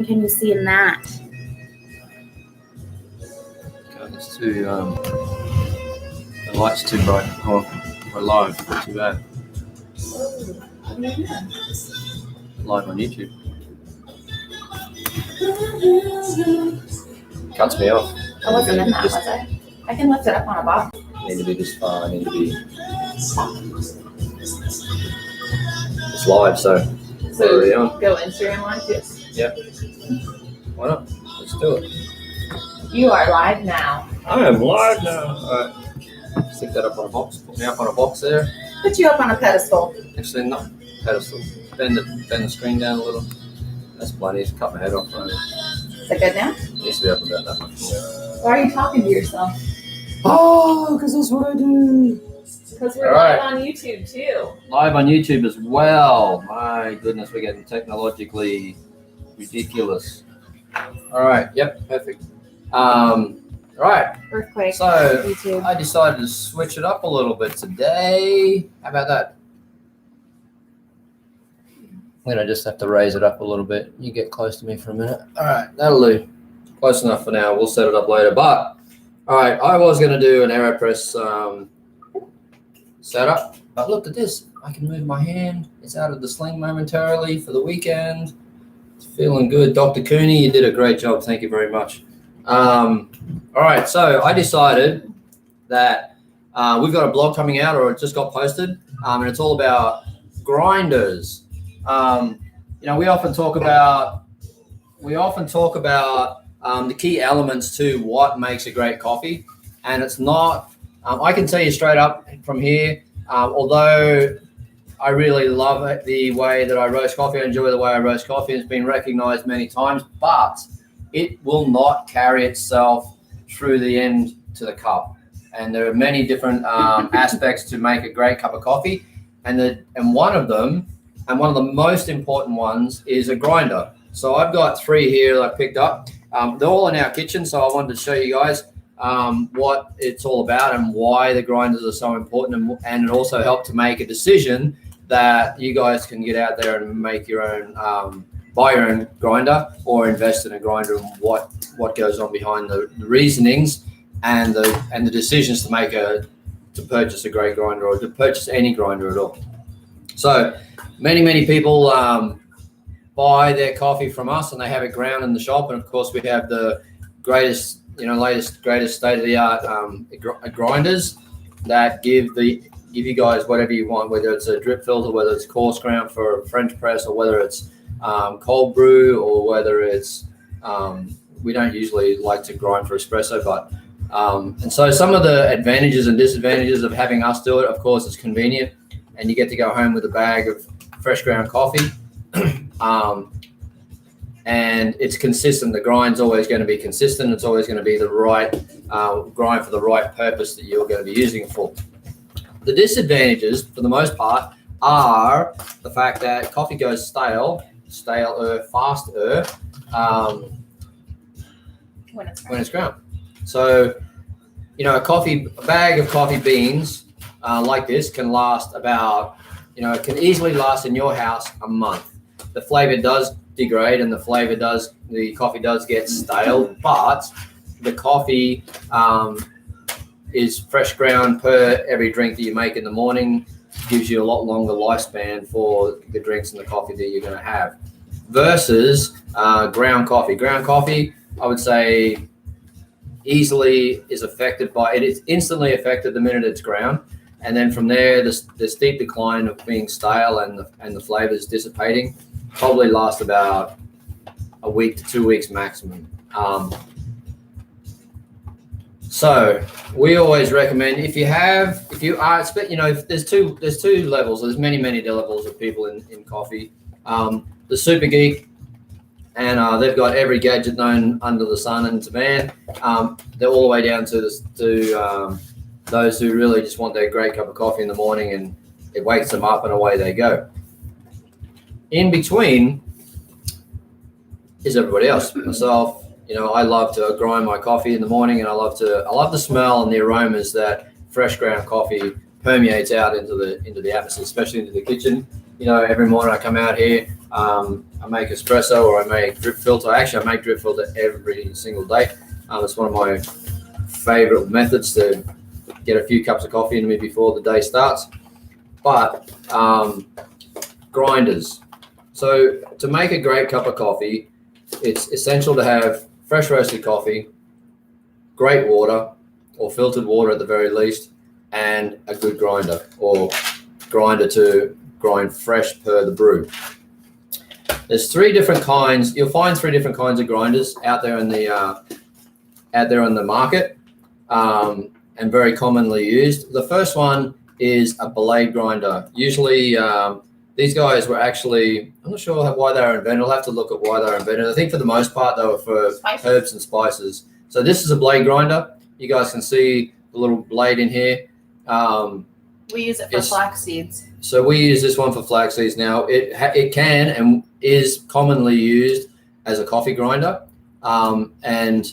can you see in that? God, it's too the light's too bright. Oh, we're live. Not too bad. Live on YouTube. Cuts me off. I wasn't in that, was I? I can lift it up on a box. I need to be this far. I need to be. It's live, so. Go Instagram live, yes. Yep. Why not? Let's do it. You are live now. I am live now. All right. Stick that up on a box. Put me up on a box there. Put you up on a pedestal. Actually, not pedestal. Bend the screen down a little. That's bloody. Just cut my head off. Right? Is that good now? It needs to be up about that much more. Why are you talking to yourself? Oh, because that's what I do. Because we're live on YouTube too. Live on YouTube as well. My goodness, we're getting technologically ridiculous. All right. Yep. Perfect. All right. Earthquake. So YouTube. I decided to switch it up a little bit today. How about that? I'm gonna just have to raise it up a little bit. You get close to me for a minute. All right, that'll do. Close enough for now. We'll set it up later. But all right, I was gonna do an Aeropress setup. But look at this. I can move my hand. It's out of the sling momentarily for the weekend. It's feeling good. Dr. Cooney, you did a great job. Thank you very much. All right, so I decided that we've got a blog coming out, or it just got posted, and it's all about grinders. We often talk about the key elements to what makes a great coffee, and it's not. I can tell you straight up from here. Although I really love the way that I roast coffee, I enjoy the way I roast coffee. It's been recognized many times, but it will not carry itself through the end to the cup. And there are many different aspects to make a great cup of coffee, and one of them. And one of the most important ones is a grinder. So I've got 3 here that I picked up. They're all in our kitchen, so I wanted to show you guys what it's all about and why the grinders are so important. And it also helped to make a decision that you guys can get out there and make your own, buy your own grinder or invest in a grinder, and what goes on behind the reasonings and the decisions to make to purchase a great grinder or to purchase any grinder at all. So many people buy their coffee from us and they have it ground in the shop. And of course we have the greatest state-of-the-art grinders that give you guys whatever you want, whether it's a drip filter, whether it's coarse ground for French press, or whether it's cold brew, or whether it's we don't usually like to grind for espresso, but and so some of the advantages and disadvantages of having us do it, of course, it's convenient. And you get to go home with a bag of fresh ground coffee, and it's consistent. The grind's always going to be consistent. It's always going to be the right grind for the right purpose that you're going to be using it for. The disadvantages, for the most part, are the fact that coffee goes staler, faster when it's ground. So, a bag of coffee beans like this can last about, it can easily last in your house a month. The flavor does degrade and the coffee does get stale, but the coffee is fresh ground per every drink that you make in the morning, gives you a lot longer lifespan for the drinks and the coffee that you're going to have. Versus ground coffee. Ground coffee, I would say, easily is affected by it. It's instantly affected the minute it's ground. And then from there, the steep decline of being stale and the flavors dissipating probably lasts about a week to 2 weeks maximum. So we always recommend if there's two levels. There's many levels of people in coffee. The super geek, and they've got every gadget known under the sun and to man. They're all the way down to those who really just want their great cup of coffee in the morning and it wakes them up and away they go. In between is everybody else. Myself, I love to grind my coffee in the morning, and I love the smell and the aromas that fresh ground coffee permeates out into the atmosphere, especially into the kitchen. Every morning I come out here, I make espresso or I make drip filter. Actually, I make drip filter every single day. It's one of my favorite methods to get a few cups of coffee into me before the day starts. But grinders. So to make a great cup of coffee, it's essential to have fresh roasted coffee, great water or filtered water at the very least, and a good grinder or grinder to grind fresh per the brew. There's three different kinds. You'll find three different kinds of grinders out there in the market, and very commonly used. The first one is a blade grinder. Usually, these guys were actually, I'm not sure why they were invented. I'll have to look at why they were invented. I think for the most part, they were for herbs and spices. So this is a blade grinder. You guys can see the little blade in here. We use it for flax seeds. So we use this one for flax seeds. Now, it can and is commonly used as a coffee grinder. And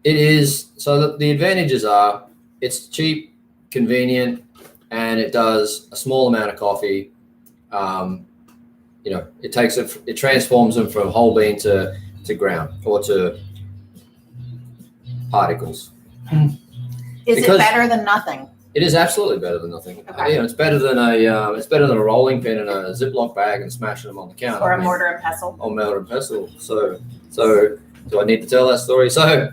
it is, so the advantages are it's cheap, convenient, and it does a small amount of coffee. It transforms them from whole bean to ground or to particles. Is it better than nothing? It is absolutely better than nothing. Okay. It's better than a rolling pin in a Ziploc bag and smashing them on the counter. Or a mortar and pestle. Or mortar and pestle. So do I need to tell that story? So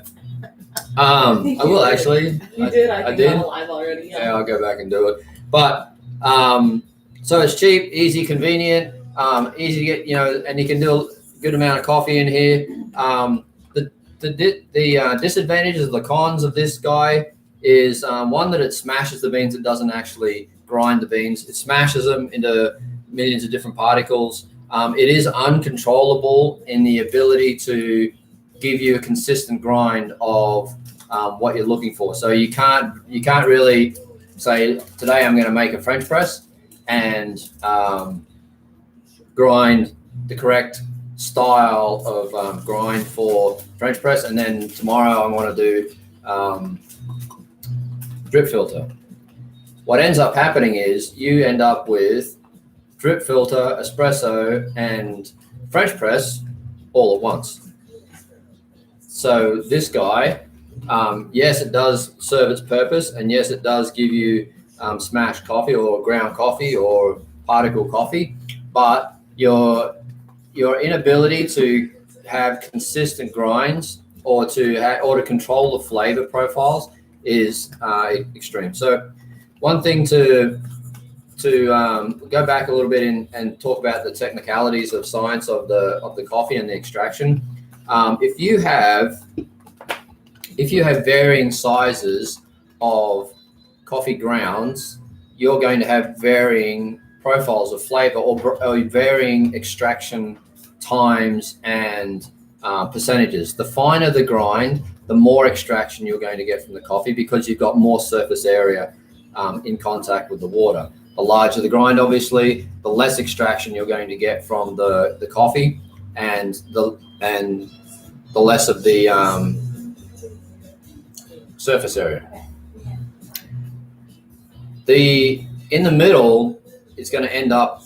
I will actually. You did. I did. Live already. Yeah, I'll go back and do it. But so it's cheap, easy, convenient, easy to get. And you can do a good amount of coffee in here. The disadvantages of the cons of this guy is one, that it smashes the beans. It doesn't actually grind the beans. It smashes them into millions of different particles. It is uncontrollable in the ability to give you a consistent grind of what you're looking for. So you can't really say, today I'm going to make a French press and grind the correct style of grind for French press, and then tomorrow I want to do drip filter. What ends up happening is you end up with drip filter, espresso, and French press all at once. So this guy, yes, it does serve its purpose, and yes, it does give you smashed coffee or ground coffee or particle coffee, but your inability to have consistent grinds or to control the flavor profiles is extreme. So one thing to go back a little bit and talk about the technicalities of science of the coffee and the extraction. If you have varying sizes of coffee grounds, you're going to have varying profiles of flavor or varying extraction times and percentages. The finer the grind, the more extraction you're going to get from the coffee, because you've got more surface area in contact with the water. The larger the grind, obviously, the less extraction you're going to get from the coffee, and the less of the surface area. In the middle, it's going to end up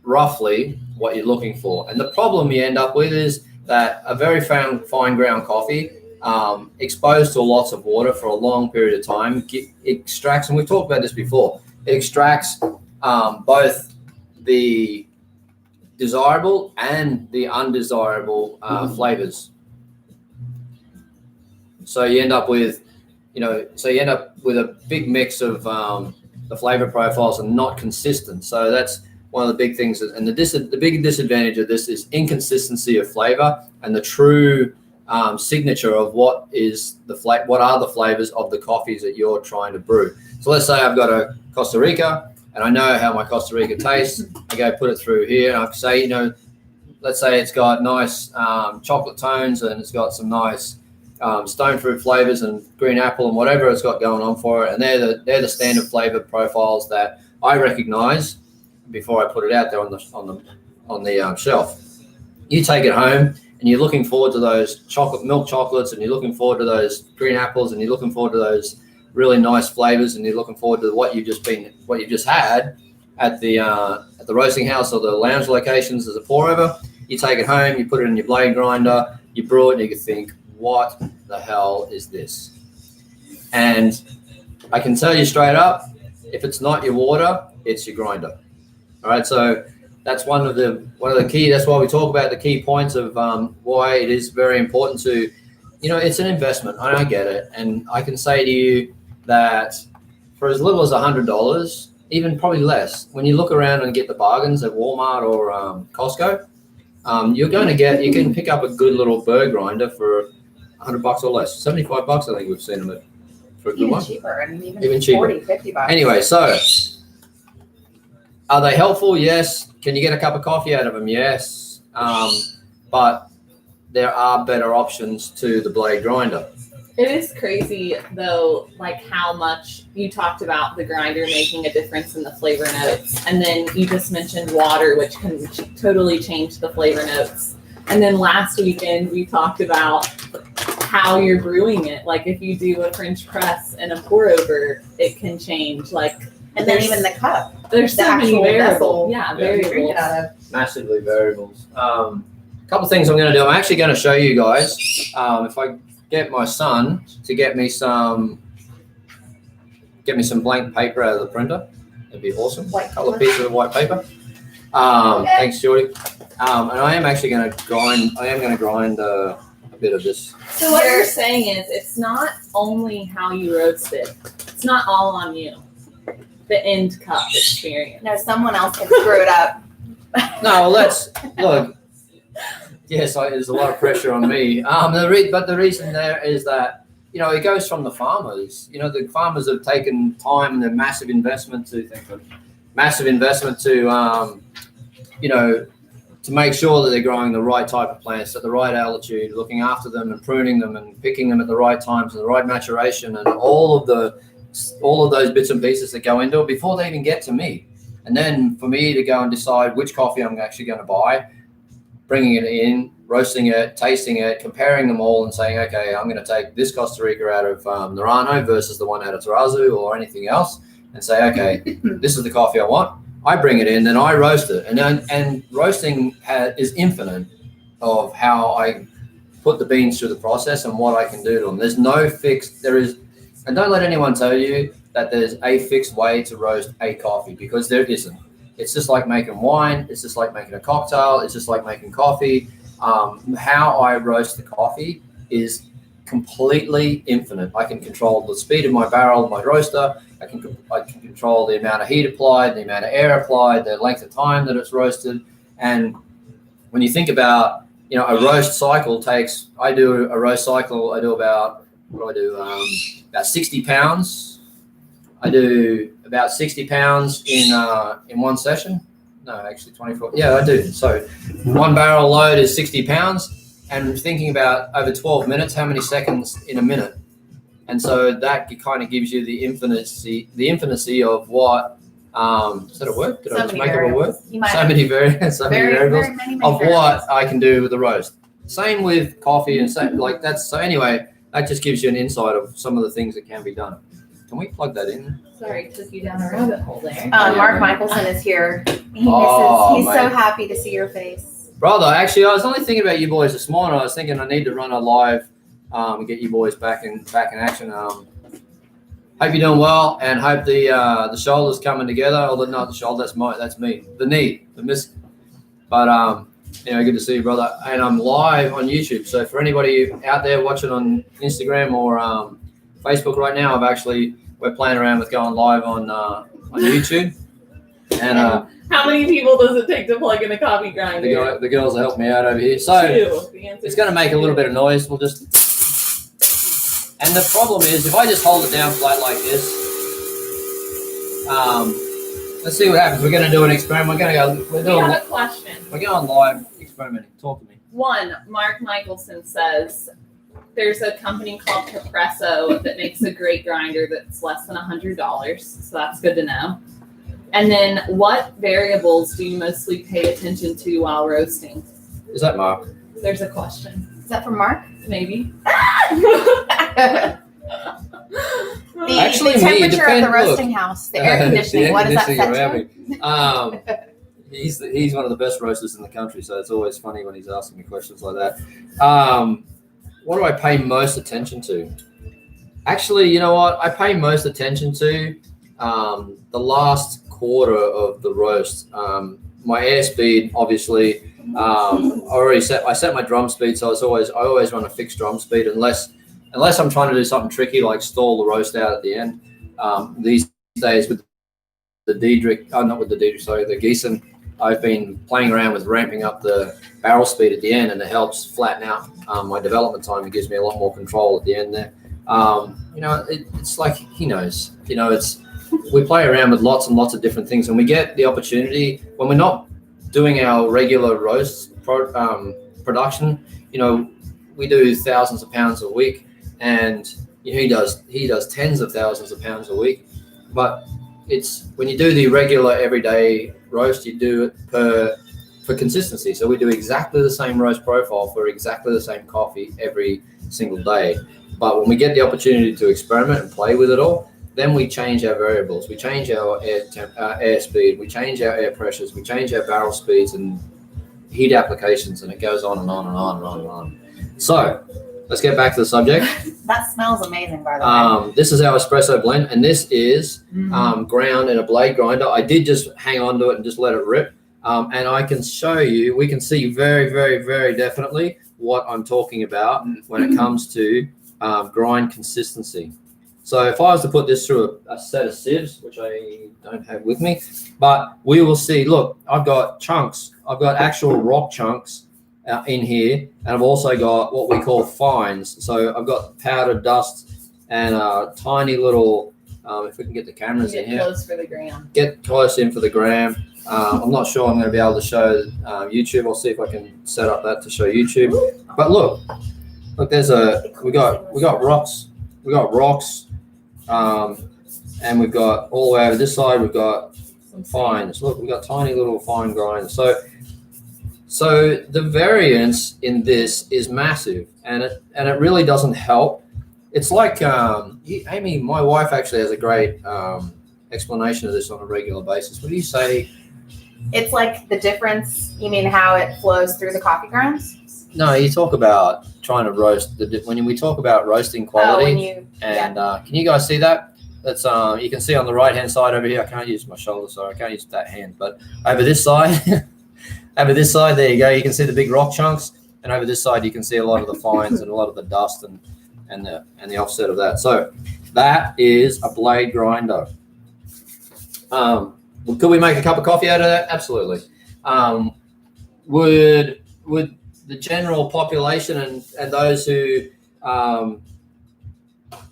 roughly what you're looking for. And the problem you end up with is that a very fine ground coffee, exposed to lots of water for a long period of time, extracts, and we've talked about this before, it extracts both the desirable and the undesirable flavors. So you end up with, a big mix of the flavor profiles are not consistent. So that's one of the big things. And the big disadvantage of this is inconsistency of flavor and the true signature of what are the flavors of the coffees that you're trying to brew. So let's say I've got a Costa Rica and I know how my Costa Rica tastes. I go put it through here and I say, let's say it's got nice chocolate tones and it's got some nice stone fruit flavors and green apple and whatever it's got going on for it. And they're the standard flavor profiles that I recognize before I put it out there on the shelf. You take it home and you're looking forward to those milk chocolates, and you're looking forward to those green apples, and you're looking forward to those really nice flavors, and you're looking forward to what you've just had. at the roasting house or the lounge locations as a pour over. You take it home, you put it in your blade grinder, you brew it, and you can think, what the hell is this? And I can tell you straight up, if it's not your water, it's your grinder. All right, so that's one of the key. That's why we talk about the key points of why it is very important to, it's an investment. I get it, and I can say to you that for as little as $100, even probably less, when you look around and get the bargains at Walmart or Costco, you can pick up a good little bird grinder for $100 or less, $75. I think we've seen them at for a good one. Cheaper. I mean, even cheaper. $40, $50. Anyway, so are they helpful? Yes. Can you get a cup of coffee out of them? Yes. But there are better options to the blade grinder. It is crazy though, like how much you talked about the grinder making a difference in the flavor notes. And then you just mentioned water, which can totally change the flavor notes. And then last weekend we talked about how you're brewing it. Like if you do a French press and a pour over, it can change. And then even the cup. There's so many variables. Yeah, variables. Massively variables. A couple of things I'm going to do. I'm actually going to show you guys. If I get my son to get me some blank paper out of the printer, that'd be awesome. A couple of pieces of white paper. Thanks, Jordy. And I am actually going to grind a bit of this. So what you're saying is it's not only how you roast it. It's not all on you. The end cup experience. No, someone else can screw it up. No, let's look. Yes, there's a lot of pressure on me. But the reason there is that it goes from the farmers. The farmers have taken time and a massive investment to make sure that they're growing the right type of plants at the right altitude, looking after them and pruning them and picking them at the right times and the right maturation and all of those bits and pieces that go into it before they even get to me. And then for me to go and decide which coffee I'm actually going to buy, bringing it in, roasting it, tasting it, comparing them all and saying, okay, I'm going to take this Costa Rica out of Narano versus the one out of Tarazu or anything else and say, okay, this is the coffee I want. I bring it in, then I roast it. And roasting is infinite of how I put the beans through the process and what I can do to them. There's no fixed, and don't let anyone tell you that there's a fixed way to roast a coffee, because there isn't. It's just like making wine. It's just like making a cocktail. It's just like making coffee. How I roast the coffee is completely infinite. I can control the speed of my barrel, my roaster. I can control the amount of heat applied, the amount of air applied, the length of time that it's roasted. And when you think about, a roast cycle I do about 60 pounds. I do about 60 pounds in one session. No, actually 24. Yeah, I do. So one barrel load is 60 pounds. And thinking about over 12 minutes, how many seconds in a minute? And so that kind of gives you the infinity of what, is that a word? Did I just make up a word? So many variables of what I can do with the roast. Same with coffee and so anyway, that just gives you an insight of some of the things that can be done. Can we plug that in? Sorry, took you down a rabbit hole there. Mark Michelson is here. He's so happy to see your face. Brother, actually, I was only thinking about you boys this morning. I was thinking I need to run a live and get you boys back in action. Hope you're doing well, and hope the shoulder's coming together. Although not the shoulder, that's me. The knee, the miss. But good to see you, brother. And I'm live on YouTube. So for anybody out there watching on Instagram or Facebook right now, we're playing around with going live on YouTube. And how many people does it take to plug in a coffee grinder? The girls will help me out over here. So it's going to make a little bit of noise. We'll just. And the problem is, if I just hold it down flat like this, let's see what happens. We're going to do an experiment. We have a question. We're going live experimenting. Talk to me. One, Mark Michelson says there's a company called Capresso that makes a great grinder that's less than $100. So that's good to know. And then what variables do you mostly pay attention to while roasting? Is that Mark? There's a question. Is that from Mark? Maybe. Actually, the temperature of the look. roasting house, the air conditioning, what does that set to? He's one of the best roasters in the country, so it's always funny when he's asking me questions like that. What do I pay most attention to? Actually, you know what? I pay most attention to the last quarter of the roast. My airspeed, obviously. I set my drum speed, so I always run a fixed drum speed unless I'm trying to do something tricky like stall the roast out at the end. These days with the the Gießen, I've been playing around with ramping up the barrel speed at the end, and it helps flatten out my development time. It gives me a lot more control at the end there. It's like he knows. We play around with lots and lots of different things, and we get the opportunity when we're not doing our regular roast production. We do thousands of pounds a week, and he does tens of thousands of pounds a week. But it's when you do the regular everyday roast, you do it for consistency. So we do exactly the same roast profile for exactly the same coffee every single day. But when we get the opportunity to experiment and play with it all, then we change our variables. We change our air speed. We change our air pressures. We change our barrel speeds and heat applications, and it goes on and on and on and on and on. So let's get back to the subject. That smells amazing, by the way. This is our espresso blend, and this is ground in a blade grinder. I did just hang on to it and just let it rip. And I can show you, we can see very, very, very definitely what I'm talking about when it comes to grind consistency. So if I was to put this through a set of sieves, which I don't have with me, but we will see, look, I've got chunks. I've got actual rock chunks in here, and I've also got what we call fines. So I've got powdered dust and tiny little, if we can get the cameras in here. Get close for the gram. Get close in for the gram. I'm not sure I'm going to be able to show YouTube. I'll see if I can set up that to show YouTube. But look, we got rocks. We got rocks. And we've got all the way over this side, we've got some fines. Look, we've got tiny little fine grinds. So the variance in this is massive, and it really doesn't help. It's like Amy, my wife actually has a great explanation of this on a regular basis. What do you say? It's like the difference. You mean how it flows through the coffee grounds? No, you talk about trying to roast when we talk about roasting quality. Can you guys see that? That's you can see on the right hand side over here. I can't use my shoulder, so I can't use that hand. But over this side, there you go. You can see the big rock chunks, and over this side you can see a lot of the fines and a lot of the dust and the offset of that. So that is a blade grinder. Could we make a cup of coffee out of that? Absolutely. Would the general population and those who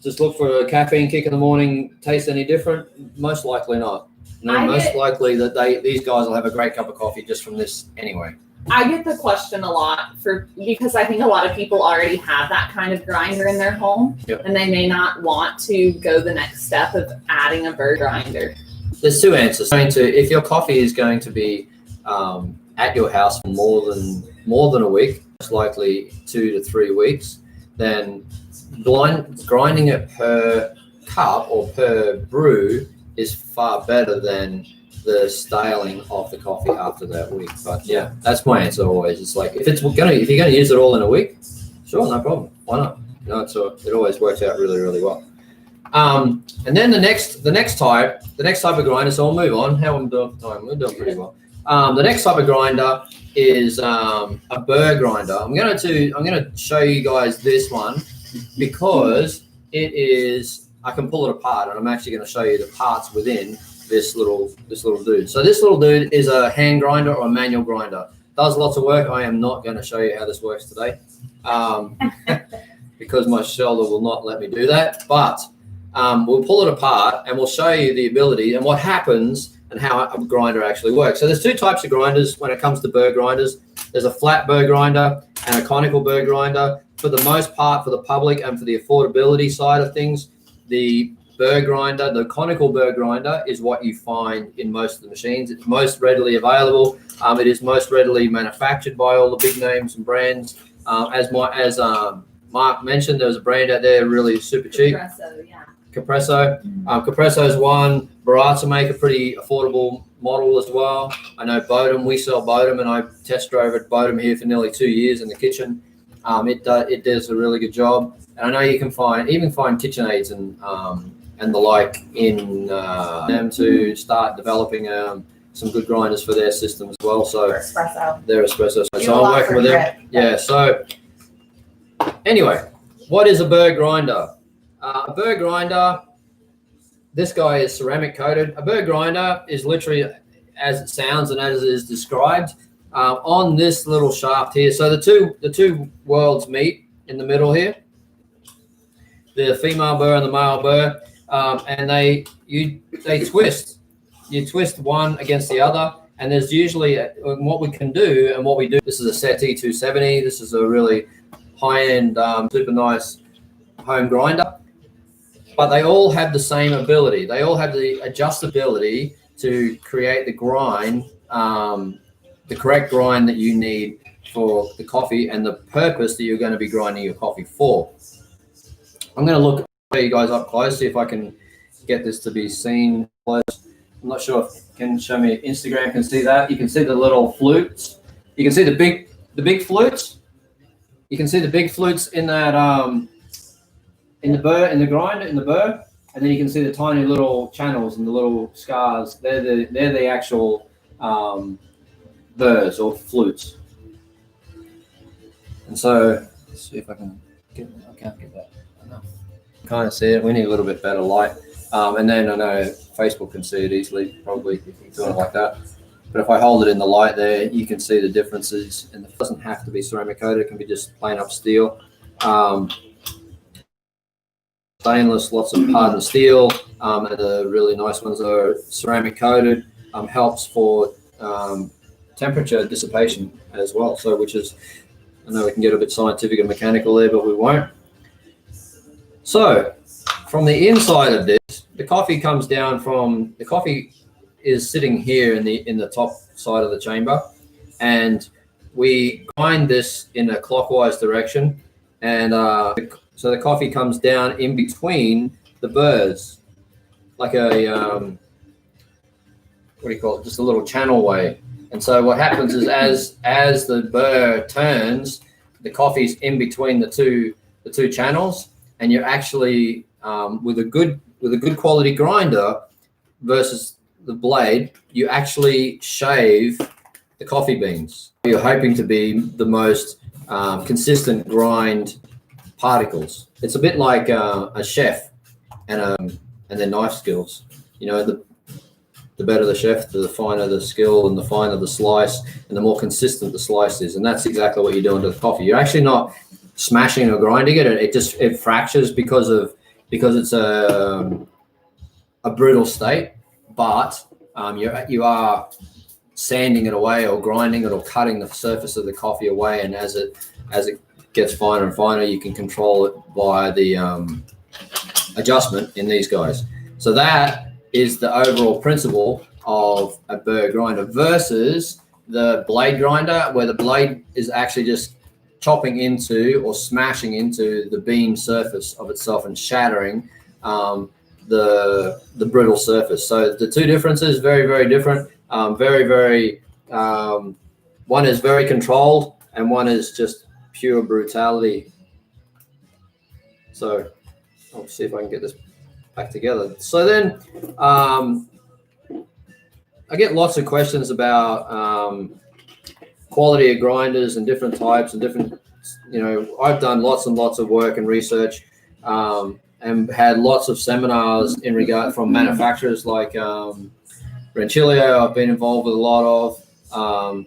just look for a caffeine kick in the morning taste any different? Most likely not. Most likely that these guys will have a great cup of coffee just from this anyway. I get the question a lot because I think a lot of people already have that kind of grinder in their home, and they may not want to go the next step of adding a burr grinder. There's two answers. If your coffee is going to be at your house for more than a week, most likely 2 to 3 weeks, then grinding it per cup or per brew is far better than the staling of the coffee after that week. But yeah, that's my answer always. It's like if you're gonna use it all in a week, sure, no problem. Why not? So it always works out really, really well. And then the next type of grinder. So we'll move on. How am I doing for time? We're doing pretty well. The next type of grinder is a burr grinder. I'm going to show you guys this one because it is. I can pull it apart, and I'm actually going to show you the parts within this little dude. So this little dude is a hand grinder or a manual grinder. Does lots of work. I am not going to show you how this works today, because my shoulder will not let me do that. But we'll pull it apart and we'll show you the ability and what happens and how a grinder actually works. So there's two types of grinders when it comes to burr grinders. There's a flat burr grinder and a conical burr grinder. For the most part, for the public and for the affordability side of things, the conical burr grinder is what you find in most of the machines. It's most readily available. It is most readily manufactured by all the big names and brands. As Mark mentioned, there's a brand out there really super cheap. Compresso. Compresso is one. Baratza make a pretty affordable model as well. I know Bodum, we sell Bodum, and I test drove at Bodum here for nearly 2 years in the kitchen. It does a really good job. And I know you can find KitchenAids and the like in them to start developing some good grinders for their system as well. So Espresso. they're espresso. Do So a I'm lot working for with them. grip. Yeah. So anyway, what is a burr grinder? A burr grinder, this guy is ceramic coated. A burr grinder is literally as it sounds and as it is described on this little shaft here. So the two worlds meet in the middle here, the female burr and the male burr, and they twist. You twist one against the other, and there's usually what we can do and what we do. This is a Seti 270. This is a really high-end, super nice home grinder. But they all have the same ability. They all have the adjustability to create the grind, the correct grind that you need for the coffee and the purpose that you're going to be grinding your coffee for. I'm going to look at you guys up close, see if I can get this to be seen close. I'm not sure if you can show me. Instagram can see that. You can see the little flutes. You can see the big flutes. You can see the big flutes in that in the burr, in the grinder, in the burr, and then you can see the tiny little channels and the little scars. They're the actual burrs or flutes. And so let's see if I can get. I can't get that. Kind of see it. We need a little bit better light. And then I know Facebook can see it easily, probably if you're doing it like that. But if I hold it in the light there, you can see the differences. And it doesn't have to be ceramic coated. It can be just plain up steel. Stainless, lots of hardened steel. And the really nice ones are ceramic coated. Helps for temperature dissipation as well. So which is, I know we can get a bit scientific and mechanical there, but we won't. So from the inside of this, the coffee comes down from, the coffee is sitting here in the top side of the chamber, and we grind this in a clockwise direction, and so the coffee comes down in between the burrs, like a what do you call it? Just a little channel way. And so what happens is as the burr turns, the coffee's in between the two channels, and you're actually with a good quality grinder versus the blade, you actually shave the coffee beans. You're hoping to be the most consistent grind particles. It's a bit like a chef and their knife skills. You know, the better the chef, the finer the skill and the finer the slice and the more consistent the slice is. And that's exactly what you're doing to the coffee. You're actually not smashing or grinding it. It fractures because it's a brittle state, but you are sanding it away or grinding it or cutting the surface of the coffee away, and as it gets finer and finer, you can control it by the adjustment in these guys. So that is the overall principle of a burr grinder versus the blade grinder, where the blade is actually just chopping into or smashing into the bean surface of itself and shattering the brittle surface. So the two differences, very, very different. One is very controlled and one is just pure brutality. So I'll see if I can get this back together. So then I get lots of questions about quality of grinders and different types and different, I've done lots and lots of work and research and had lots of seminars in regard from manufacturers like Rancilio I've been involved with a lot of,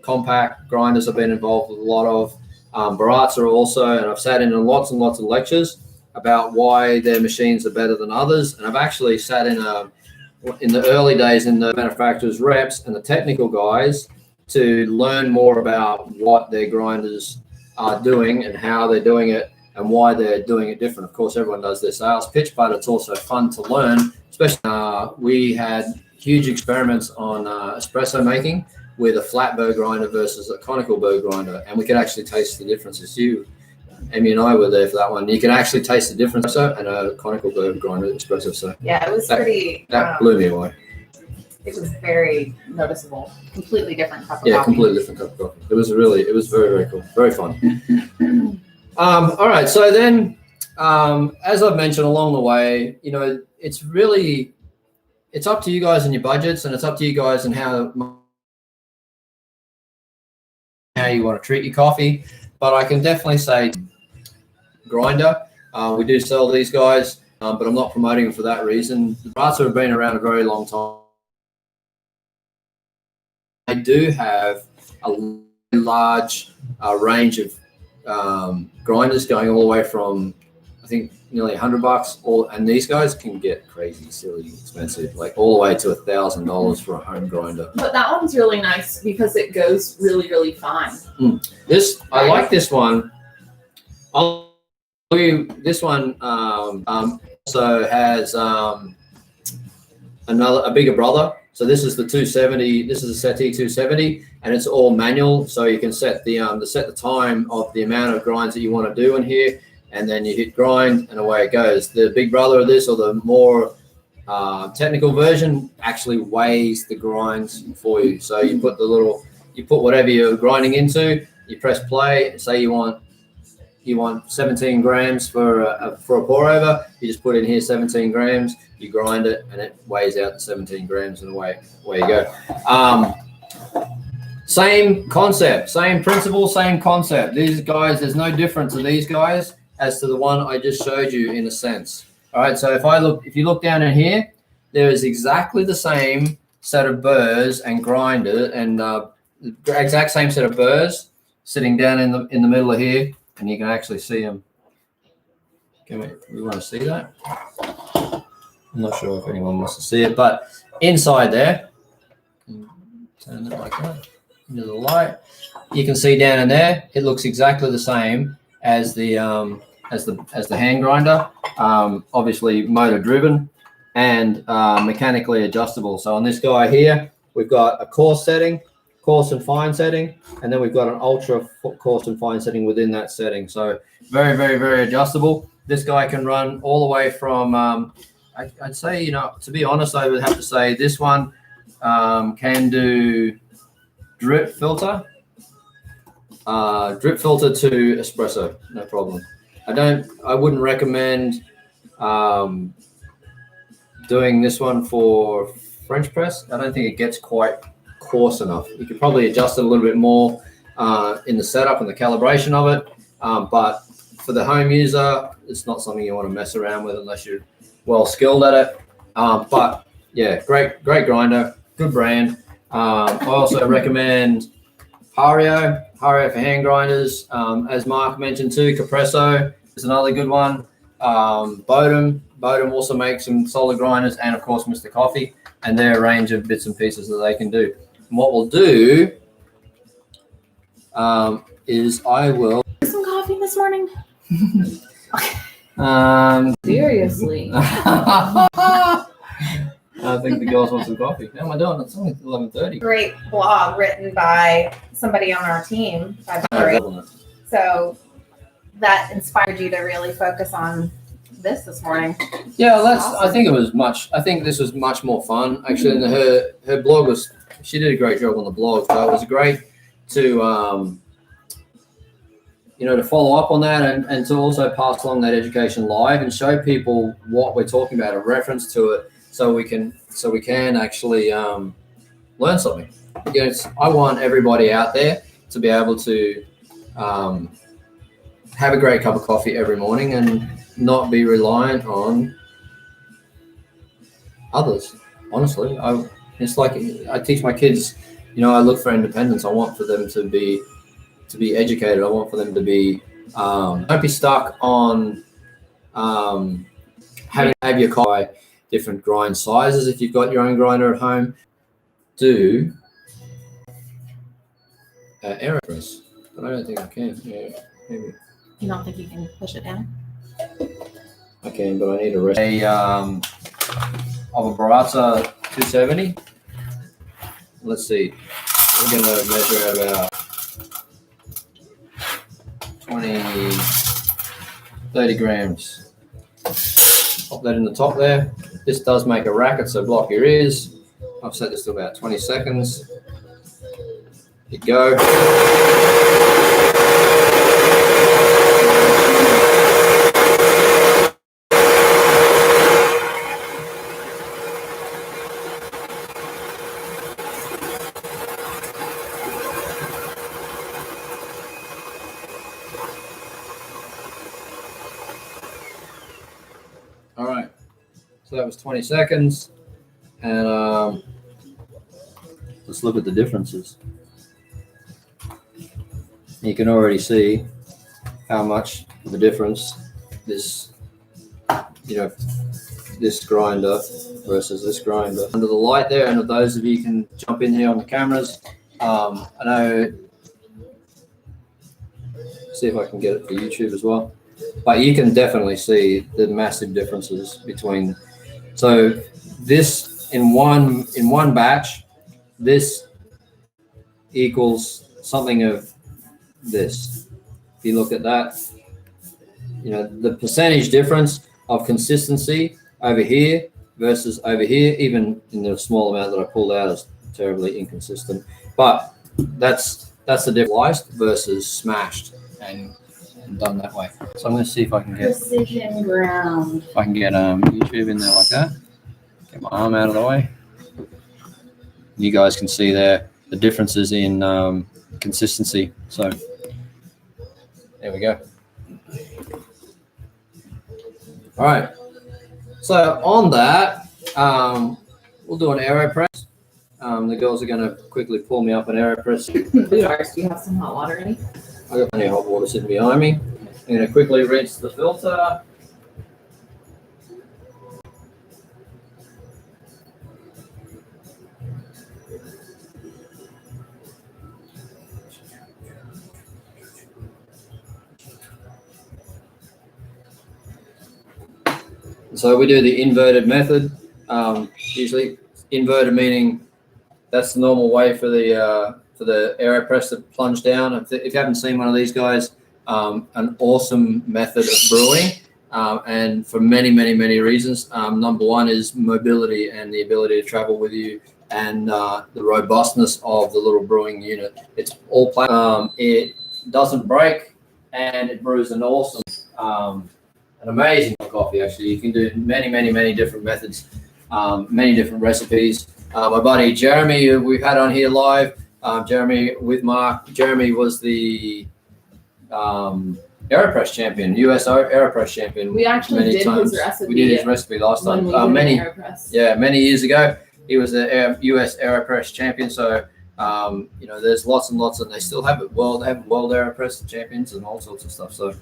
compact grinders I've been involved with a lot of, Baratza also, and I've sat in lots and lots of lectures about why their machines are better than others. And I've actually sat in the early days in the manufacturers' reps and the technical guys to learn more about what their grinders are doing and how they're doing it and why they're doing it different. Of course, everyone does their sales pitch, but it's also fun to learn. Especially, we had huge experiments on espresso making with a flat burr grinder versus a conical burr grinder, and we could actually taste the differences. Amy and I were there for that one. You can actually taste the difference. And a conical burr grinder espresso. So Yeah, it was pretty. that blew me away. It was very noticeable. Completely different cup of Yeah, coffee. completely different cup of coffee. It was very, very cool. Very fun. All right. So then, as I've mentioned along the way, you know, it's up to you guys and your budgets, and it's up to you guys and how you want to treat your coffee. But I can definitely say grinder. We do sell these guys, but I'm not promoting them for that reason. The parts have been around a very long time. They do have a large range of grinders going all the way from, I think, nearly $100. And these guys can get crazy, silly, expensive, like all the way to $1,000 for a home grinder. But that one's really nice because it goes really, really fine. I like this one. This one also has a bigger brother. So this is the 270. This is a Seti 270, and it's all manual. So you can set the time of the amount of grinds that you want to do in here, and then you hit grind, and away it goes. The big brother of this, or the more technical version, actually weighs the grinds for you. So you put whatever you're grinding into. You press play. Say you want 17 grams for a pour over. You just put in here 17 grams. You grind it, and it weighs out the 17 grams, and away you go. Same concept, same principle, same concept. These guys, there's no difference to these guys as to the one I just showed you in a sense. All right, so if you look down in here, there is exactly the same set of burrs and grinder, and the exact same set of burrs sitting down in the middle of here, and you can actually see them. We want to see that? I'm not sure if anyone wants to see it, but inside there, turn it like that into the light. You can see down in there, it looks exactly the same as the hand grinder. Obviously motor driven and mechanically adjustable. So on this guy here, we've got a coarse setting, coarse and fine setting, and then we've got an ultra coarse and fine setting within that setting. So very, very, very adjustable. This guy can run all the way from I'd say, you know, to be honest, I would have to say this one can do drip filter to espresso, no problem. I wouldn't recommend doing this one for French press. I don't think it gets quite coarse enough. You could probably adjust it a little bit more in the setup and the calibration of it, but for the home user, it's not something you want to mess around with unless you're well skilled at it. But yeah, great grinder, good brand. I also recommend Hario for hand grinders. As Mark mentioned too, Capresso is another good one. Bodum also makes some solid grinders, and of course Mr. Coffee, and their range of bits and pieces that they can do. And what we'll do is I will Some coffee this morning? Seriously. I think the girls want some coffee. How am I doing? It's only 11:30. Great blog written by somebody on our team, by Barry. So that inspired you to really focus on this morning. Yeah, Awesome. I think this was much more fun. Actually, and her blog she did a great job on the blog. So it was great to to follow up on that and to also pass along that education live and show people what we're talking about, a reference to it, so we can actually learn something. I want everybody out there to be able to have a great cup of coffee every morning and not be reliant on others. Honestly, it's like I teach my kids. I look for independence. I want for them to be educated. I want for them to be don't be stuck on have your coffee different grind sizes. If you've got your own grinder at home, do Aeropress. But I don't think I can. Yeah, maybe. You don't think you can push it down? I can, but I need a rest. Of a Baratza 270. Let's see. We're going to measure at about 20. 30 grams. Pop that in the top there. This does make a racket, so block your ears. I've set this to about 20 seconds. Here you go. All right, so that was 20 seconds, and let's look at the differences. You can already see how much of a difference this, this grinder versus this grinder. Under the light there, and those of you can jump in here on the cameras. I know, see if I can get it for YouTube as well. But you can definitely see the massive differences between. So this in one batch, this equals something of this. If you look at that, the percentage difference of consistency over here versus over here, even in the small amount that I pulled out, is terribly inconsistent. But that's the difference, versus smashed and done that way. So I'm going to see if I can get precision ground. If I can get YouTube in there like that. Get my arm out of the way. You guys can see there the differences in consistency. So there we go. All right. So on that, we'll do an Aeropress. The girls are going to quickly pull me up an Aeropress. Do you have some hot water ready? I got plenty of hot water sitting behind me. I'm going to quickly rinse the filter. So we do the inverted method. Usually inverted meaning that's the normal way for the Aeropress to plunge down. If you haven't seen one of these guys, an awesome method of brewing, and for many reasons. Number one is mobility and the ability to travel with you, and the robustness of the little brewing unit. It's all it doesn't break, and it brews an awesome, an amazing coffee. Actually, you can do many different methods, many different recipes. My buddy Jeremy, who we've had on here live, Jeremy with Mark. Jeremy was the Aeropress champion, US Aeropress champion. We actually did his recipe. We did his recipe last time. Many years ago. He was the US Aeropress champion. So there's lots and lots, and they still have it. They have world Aeropress champions and all sorts of stuff. So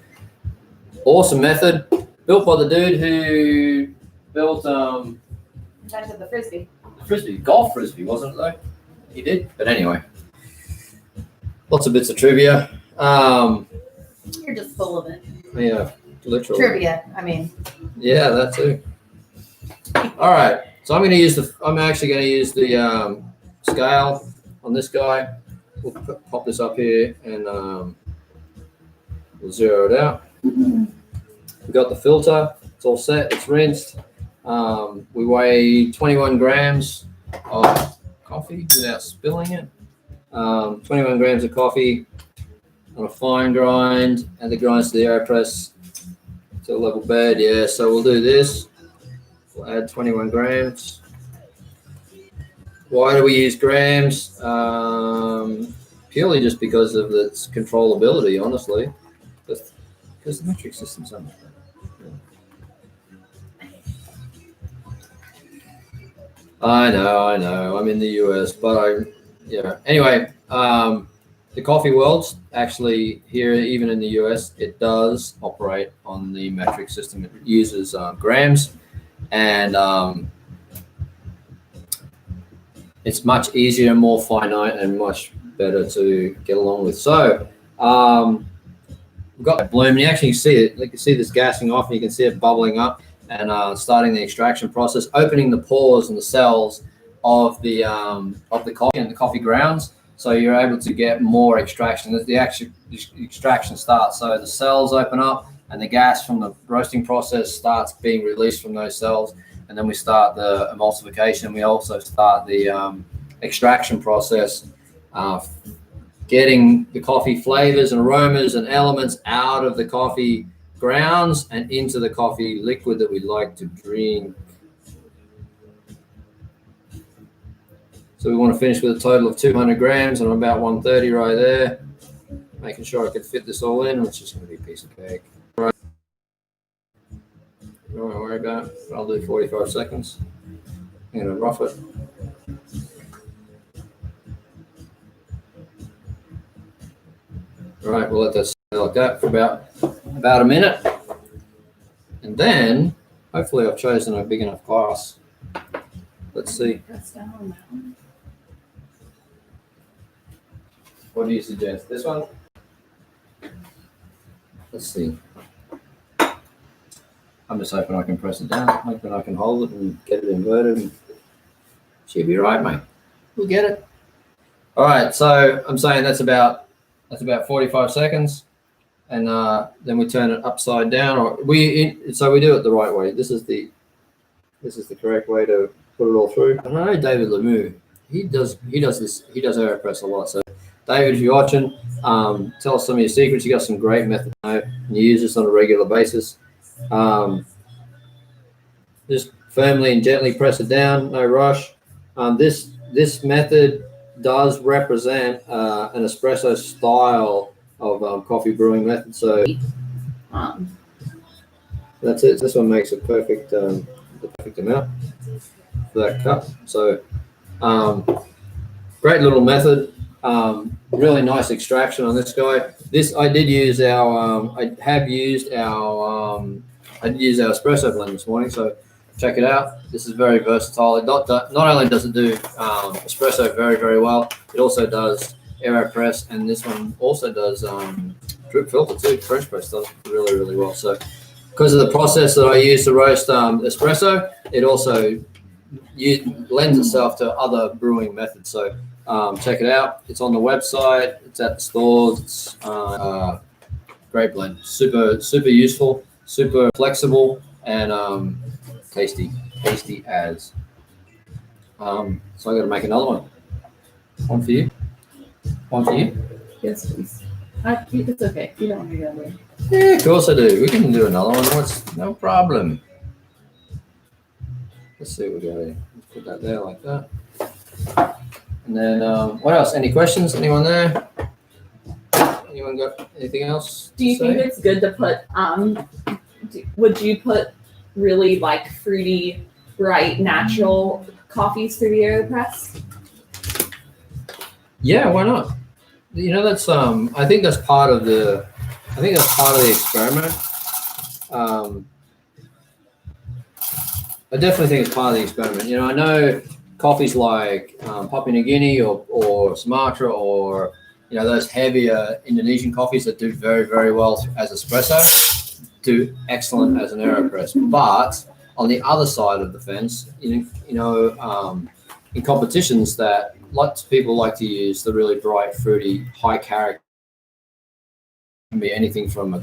awesome method, built by the dude who built Invented the frisbee. Golf frisbee, wasn't it though? He did. But anyway, lots of bits of trivia. You're just full of it. Yeah, literally. Trivia, I mean. Yeah, that too. All right, so I'm actually going to use the scale on this guy. We'll pop this up here and we'll zero it out. We've got the filter. It's all set. It's rinsed. We weigh 21 grams of coffee without spilling it. 21 grams of coffee on a fine grind, and the grinds to the Aeropress to a level bed. Yeah, so we'll do this. We'll add 21 grams. Why do we use grams? Purely just because of its controllability, honestly. Because the metric system's so much better. I know. I'm in the US, but Anyway, the coffee world's actually here, even in the US, it does operate on the metric system. It uses grams, and it's much easier and more finite and much better to get along with. So we've got that bloom, and you actually see it. You can see this gassing off, and you can see it bubbling up and starting the extraction process, opening the pores and the cells of the coffee and the coffee grounds, so you're able to get more extraction. The actual extraction starts. So the cells open up, and the gas from the roasting process starts being released from those cells, and then we start the emulsification. We also start the extraction process, getting the coffee flavors and aromas and elements out of the coffee grounds and into the coffee liquid that we like to drink. So we want to finish with a total of 200 grams, and I'm about 130 right there. Making sure I can fit this all in, which is going to be a piece of cake. Right. Don't worry about it. I'll do 45 seconds. I'm going to rough it. All right, we'll let that stay like that for about a minute. And then, hopefully I've chosen a big enough glass. Let's see. What do you suggest? This one? Let's see. I'm just hoping I can press it down, hoping I can hold it and get it inverted. And she'll be right, mate. We'll get it. All right, so I'm saying that's about 45 seconds, and then we turn it upside down. Or so we do it the right way. This is the correct way to put it all through. I know David Lemieux. He does Aeropress a lot. So David, if you're watching, tell us some of your secrets. You got some great methods, and you use this on a regular basis. Just firmly and gently press it down, no rush. This method does represent an espresso style of coffee brewing method. So that's it. This one makes a perfect the perfect amount for that cup. So great little method. Really nice extraction on this guy. I did use our espresso blend this morning, so check it out. This is very versatile. It not only does it do espresso very, very well, it also does Aeropress, and this one also does drip filter too. French press does really, really well. So because of the process that I use to roast espresso, it also lends itself to other brewing methods. So check it out. It's on the website. It's at the stores. It's great blend. Super, super useful. Super flexible and tasty as. So I got to make another one. One for you. One for you. Yes, please. It's okay. You don't want to go away. Yeah, of course I do. We can do another one. No problem. Let's see what we got here. Let's put that there like that. And then what else? Any questions? Anyone there? Anyone got anything else? Do you think it's good to put would you put really like fruity, bright, natural coffees through the Aeropress? Yeah, why not? You know, that's I think that's part of the experiment. I definitely think it's part of the experiment. You know, I know coffees like Papua New Guinea or Sumatra, or you know, those heavier Indonesian coffees that do very, very well as espresso, do excellent as an Aeropress. But on the other side of the fence, in competitions that lots of people like to use the really bright, fruity, high character, can be anything from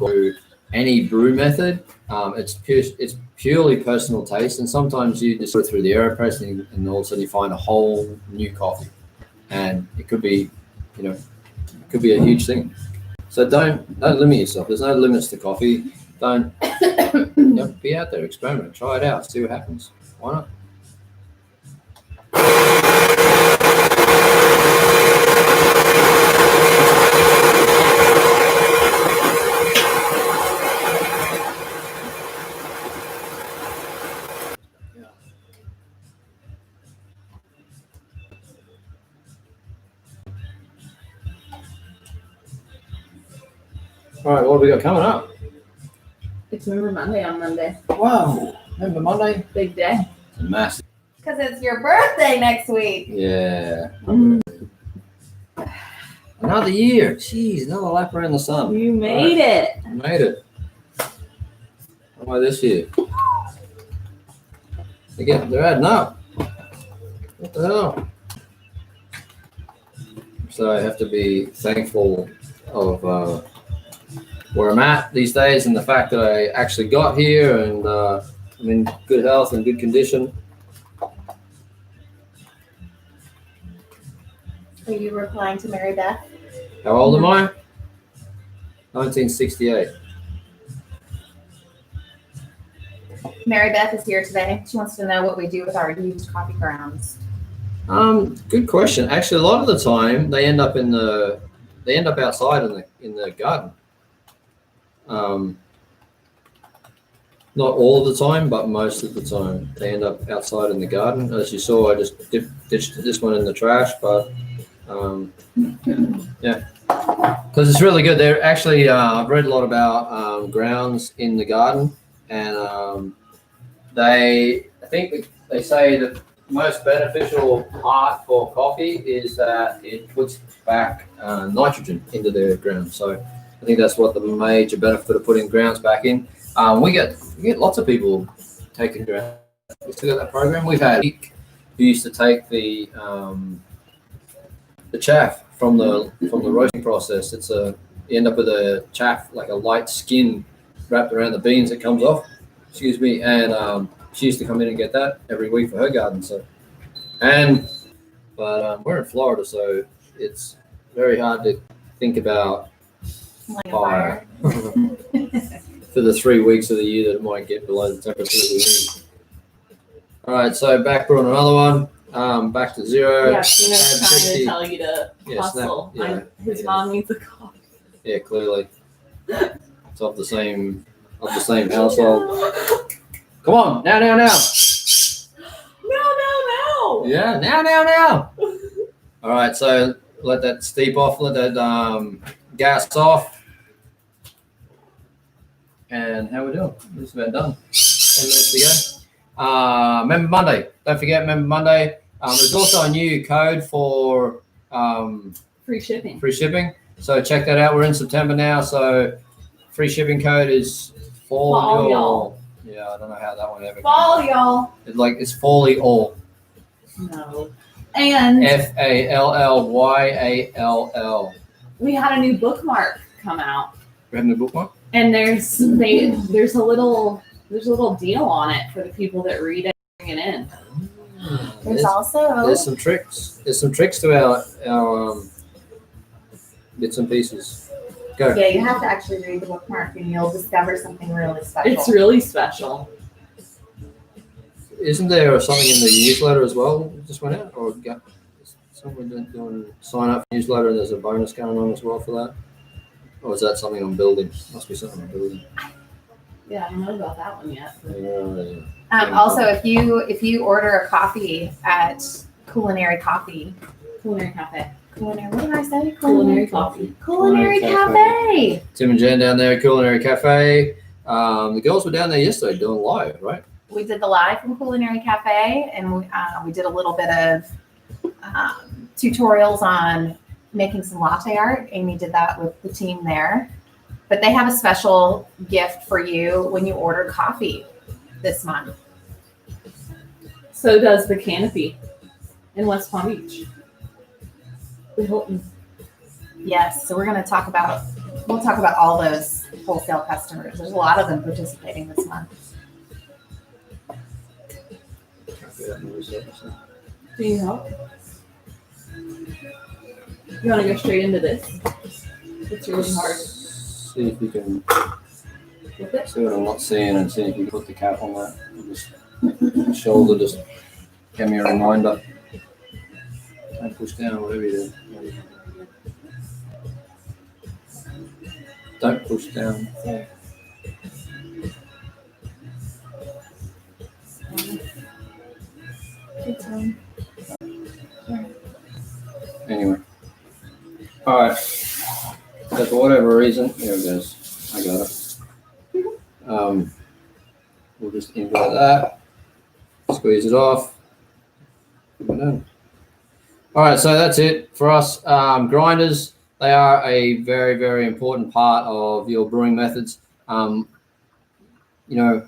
any brew method. It's purely personal taste, and sometimes you just go through the Aeropress and all of a sudden you find a whole new coffee, and it could be, a huge thing. So don't limit yourself. There's no limits to coffee. Don't be out there, experiment, try it out, see what happens. Why not? All right, what have we got coming up? It's Remember Monday on Monday. Wow, Remember Monday? Big day. It's massive. Because it's your birthday next week. Yeah. Another year. Jeez, another lap around the sun. You made it. I made it. How about this year? They're adding up. What the hell? So I have to be thankful of where I'm at these days, and the fact that I actually got here and I'm in good health and good condition. Are you replying to Mary Beth? How old am I? 1968. Mary Beth is here today. She wants to know what we do with our used coffee grounds. Good question. Actually, a lot of the time they end up outside in the garden. Not all of the time, but most of the time they end up outside in the garden. As you saw, I just ditched this one in the trash, but yeah, because it's really good. They're actually I've read a lot about grounds in the garden, and I think they say that most beneficial part for coffee is that it puts back nitrogen into the ground. So I think that's what the major benefit of putting grounds back in. We get lots of people taking grounds. We still got that program. We've had Nick who used to take the chaff from the roasting process. You end up with a chaff, like a light skin wrapped around the beans that comes off. Excuse me, and she used to come in and get that every week for her garden. But we're in Florida, so it's very hard to think about fire for the 3 weeks of the year that it might get below the temperature we need. All right, so back on another one. Back to zero. Yeah, Tina's trying to tell you to hustle. His mom needs a coffee. Yeah, clearly. It's of the same household. Come on, now. No. Yeah, now. All right, so let that steep off, let that gas off. And how we doing? Just about done. 10 minutes to go. Member Monday. Don't forget Member Monday. There's also a new code for free shipping. So check that out. We're in September now, so free shipping code is Fall y'all. Yeah, I don't know how that one ever. Fall y'all. It's Folly all. No. And FALLYALL. We had a new bookmark come out. We have a new bookmark? And there's a little deal on it for the people that read it and bring it in. There's some tricks. There's some tricks to our bits and pieces. Go. Yeah, you have to actually read the bookmark and you'll discover something really special. It's really special. Isn't there something in the newsletter as well that just went out? Or someone doing sign up for newsletter and there's a bonus going on as well for that? Or is that something I'm building? Must be something I'm building. Yeah, I don't know about that one yet. Also, if you order a coffee at Culinary Cafe. Culinary Cafe. Tim and Jen down there at Culinary Cafe. The girls were down there yesterday doing live, right? We did the live from Culinary Cafe, and we did a little bit of tutorials on making some latte art. Amy did that with the team there. But they have a special gift for you when you order coffee this month. So does the Canopy in West Palm Beach. The Hilton. Yes, so we'll talk about all those wholesale customers. There's a lot of them participating this month. Do you help? You want to go straight into this? It's really hard. See if you can see what I'm not seeing and see if you can put the cap on that. Just shoulder, just give me a reminder. Don't push down, whatever you do. Don't push down. Anyway. Alright. So for whatever reason, here it goes. I got it. We'll just invert that. Squeeze it off. We're done. Alright, so that's it for us. Grinders, they are a very, very important part of your brewing methods. When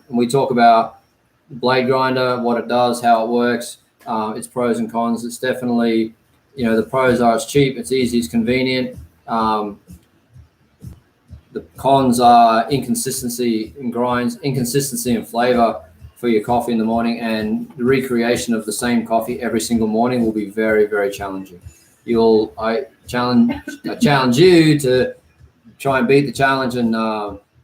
we talk about blade grinder, what it does, how it works, its pros and cons. It's definitely, the pros are it's cheap, it's easy, it's convenient. The cons are inconsistency in grinds, inconsistency in flavor for your coffee in the morning, and the recreation of the same coffee every single morning will be very, very challenging. I challenge you to try and beat the challenge and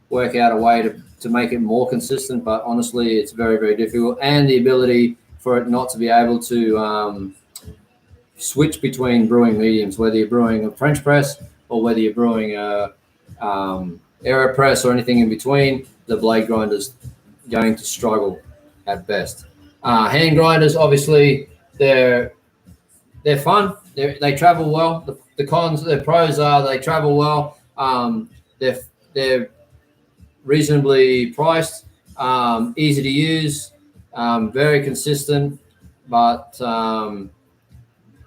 work out a way to make it more consistent. But honestly, it's very, very difficult, and the ability for it not to be able to switch between brewing mediums, whether you're brewing a French press or whether you're brewing a Aeropress or anything in between, the blade grinder's going to struggle at best. Hand grinders, obviously, they're fun. They travel well. The pros are they travel well. They're reasonably priced, easy to use, very consistent. But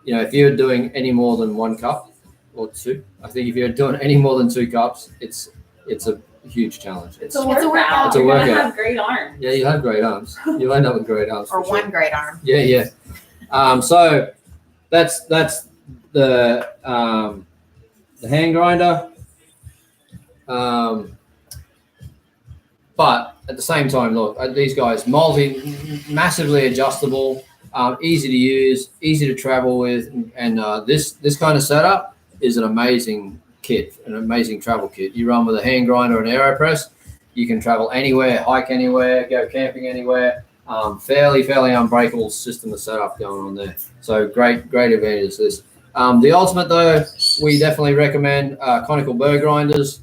if you're doing any more than 1 cup or 2, I think if you're doing any more than 2 cups, it's a huge challenge. It's a workout. It's a You're workout. gonna have great arms. Yeah, you have great arms. You'll end up with great arms. Or for sure. one great arm. Yeah. So that's the hand grinder. But at the same time, look, these guys, massively adjustable, easy to use, easy to travel with, and this kind of setup is an amazing kit, an amazing travel kit. You run with a hand grinder and Aeropress, you can travel anywhere, hike anywhere, go camping anywhere. Fairly unbreakable system of setup going on there. So great advantage to this. The ultimate though, we definitely recommend conical burr grinders.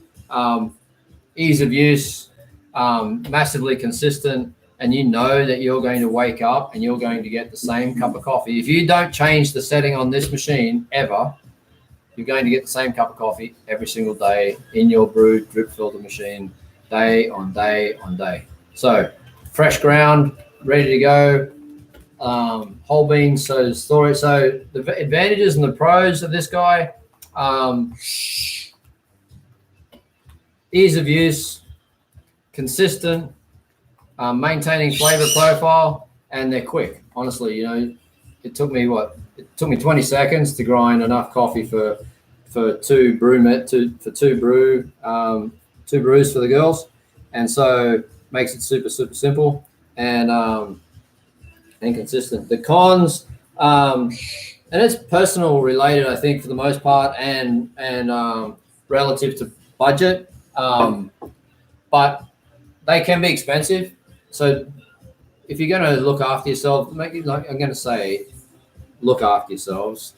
Ease of use, massively consistent, and you know that you're going to wake up and you're going to get the same cup of coffee. If you don't change the setting on this machine ever, you're going to get the same cup of coffee every single day in your brewed drip filter machine, day on day on day. So fresh ground, ready to go, whole beans, so to store it. So the advantages and the pros of this guy, ease of use, consistent, maintaining flavor profile, and they're quick. Honestly, it took me 20 seconds to grind enough coffee for two brews for the girls, and so makes it super simple and consistent. The cons, and it's personal related, I think, for the most part, and relative to budget, but they can be expensive. So if you're going to look after yourself, I'm going to say, look after yourselves,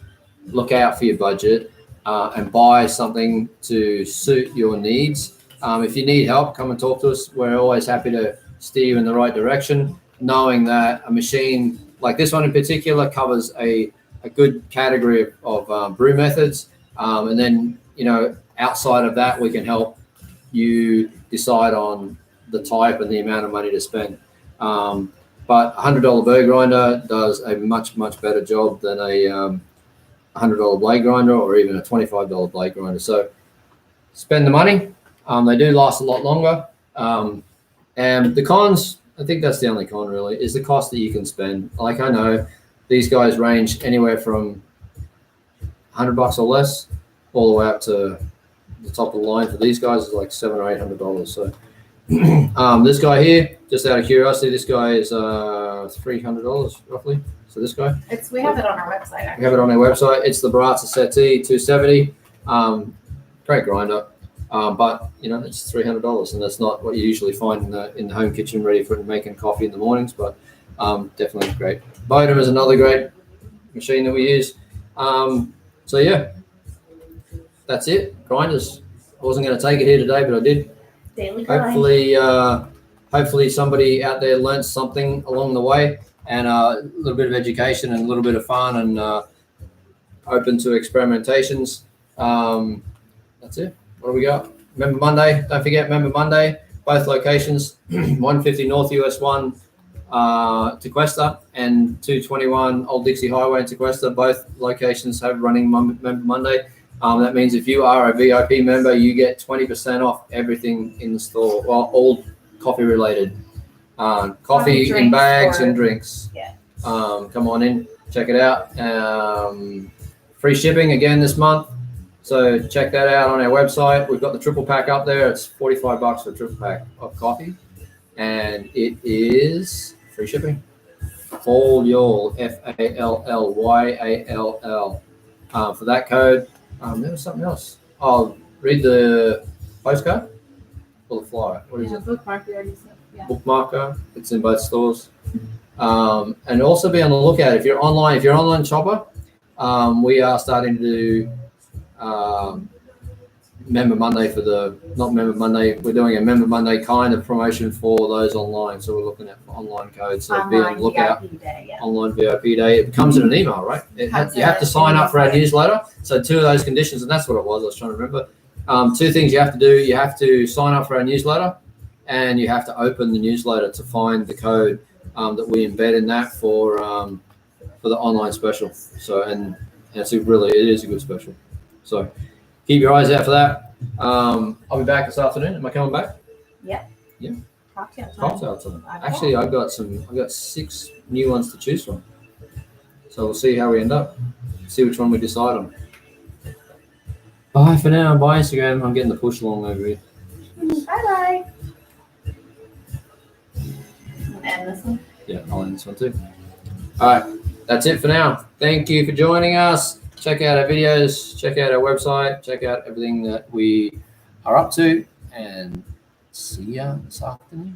look out for your budget, and buy something to suit your needs. If you need help, come and talk to us. We're always happy to steer you in the right direction, knowing that a machine like this one in particular covers a good category of brew methods. And then, outside of that, we can help you decide on the type and the amount of money to spend. But $100 burr grinder does a much better job than a $100 blade grinder or even a $25 blade grinder. So spend the money. They do last a lot longer. And the cons, I think that's the only con really, is the cost that you can spend. Like, I know these guys range anywhere from $100 or less all the way up to the top of the line for these guys is like $700 or $800. So this guy here, just out of curiosity, this guy is $300 roughly. So this guy, We have it on our website. Actually. we have it on our website. It's the Baratza Seti 270. Great grinder, but it's $300, and that's not what you usually find in the home kitchen ready for making coffee in the mornings. But definitely great. Bodum is another great machine that we use. So yeah, that's it. Grinders. I wasn't going to take it here today, but I did. Daily grind. Hopefully somebody out there learned something along the way, and a little bit of education and a little bit of fun, and open to experimentations. That's it. What do we got? Member Monday. Don't forget Member Monday. Both locations, 150 North US 1 Tequesta and 221 Old Dixie Highway in Tequesta. Both locations have running Member Monday. That means if you are a VIP member, you get 20% off everything in the store. Well, all coffee related. Coffee in bags and drinks. Yeah. Come on in, check it out. Free shipping again this month. So check that out on our website. We've got the triple pack up there. It's $45 for a triple pack of coffee, and it is free shipping. Fallyall, FALLYALL. For that code, there was something else. I'll read the postcode or the flyer. What is it? Bookmark, we already said. Yeah. Bookmarker. It's in both stores. And also be on the lookout if you're online. If you're an online shopper, we are starting to do Member Monday not Member Monday. We're doing a Member Monday kind of promotion for those online. So we're looking at online codes. So be on the lookout. VIP day, yeah. Online VIP day. It comes in an email, right? You have to sign up for our newsletter. So 2 of those conditions, and that's what it was. I was trying to remember. 2 things you have to do. You have to sign up for our newsletter, and you have to open the newsletter to find the code that we embed in that for the online special. So and it is a good special. So keep your eyes out for that. I'll be back this afternoon. Am I coming back? Yep. Yeah. Cocktail time. Actually, I've got 6 new ones to choose from. So we'll see how we end up. See which one we decide on. Bye for now. Bye Instagram. I'm getting the push along over here. Bye. And this one. Yeah, I'll end this one too. All right, that's it for now. Thank you for joining us. Check out our videos, check out our website, check out everything that we are up to, and see ya this afternoon.